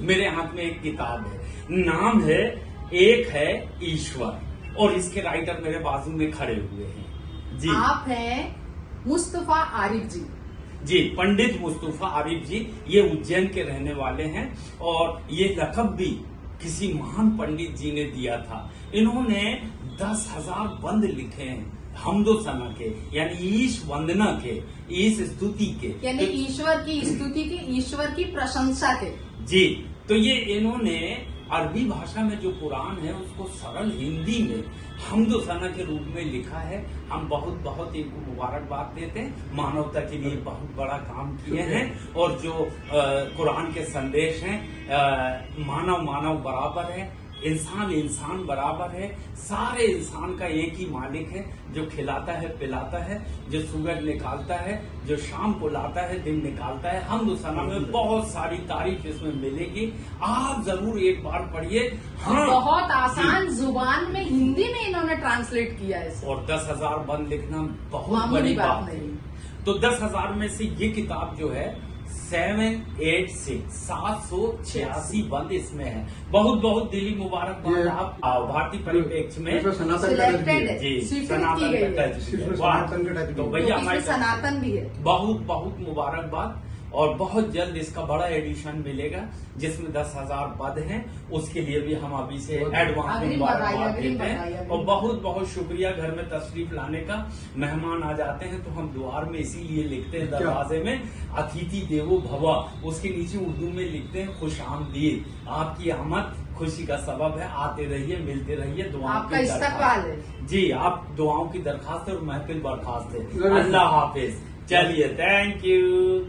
मेरे हाथ में एक किताब है, नाम है एक है ईश्वर, और इसके राइटर मेरे बाजू में खड़े हुए हैं। जी, आप हैं मुस्तफा आरिफ जी। जी, पंडित मुस्तफा आरिफ जी, ये उज्जैन के रहने वाले हैं और ये लक़ब भी किसी महान पंडित जी ने दिया था। इन्होंने 10,000 बंद लिखे हैं हमदो सना के, यानी ईश वंदना के, ईश स्तुति के, यानी ईश्वर की स्तुति के, ईश्वर की प्रशंसा के। जी, तो ये इन्होंने अरबी भाषा में जो कुरान है उसको सरल हिंदी में हमदो सना के रूप में लिखा है। हम बहुत बहुत इनको मुबारकबाद देते हैं, मानवता के लिए बहुत बड़ा काम किए हैं। और जो कुरान के संदेश हैं, मानव मानव बराबर है, इंसान इंसान बराबर है, सारे इंसान का एक ही मालिक है, जो खिलाता है पिलाता है, जो सूरज निकालता है, जो शाम को लाता है दिन निकालता है। हम सना में बहुत सारी तारीफ इसमें मिलेगी, आप जरूर एक बार पढ़िए। हाँ, बहुत आसान जुबान में हिंदी में इन्होंने ट्रांसलेट किया है इसे। और 10,000 बंद लिखना बहुत मामूली बड़ी बात बात है। नहीं। तो 10,000 में से ये किताब जो है 786 बंद इसमें है। बहुत बहुत दिली मुबारकबाद। आप भारतीय परिप्रेक्ष्य में सिलेक्टेड है, जी, स्वीकृत की गई है। तो भैया हमारे सनातन भी है। बहुत बहुत मुबारकबाद। और बहुत जल्द इसका बड़ा एडिशन मिलेगा जिसमें 10,000 पद हैं, उसके लिए भी हम अभी से एडवांस में मुबारकबाद देते हैं। और बहुत बहुत शुक्रिया घर में तशरीफ लाने का। मेहमान आ जाते हैं तो हम द्वार में इसीलिए लिखते हैं दरवाजे में अतिथि देवो भव, उसके नीचे उर्दू में लिखते हैं खुश आमदीद, आपकी आमद खुशी का सबब है, आते रहिए मिलते रहिए, दुआओं आपका की इस्तकबाल है। जी, आप दुआओं की दरखास्त और महफिल बर्खास्त है। अल्लाह हाफिज। चलिए, थैंक यू।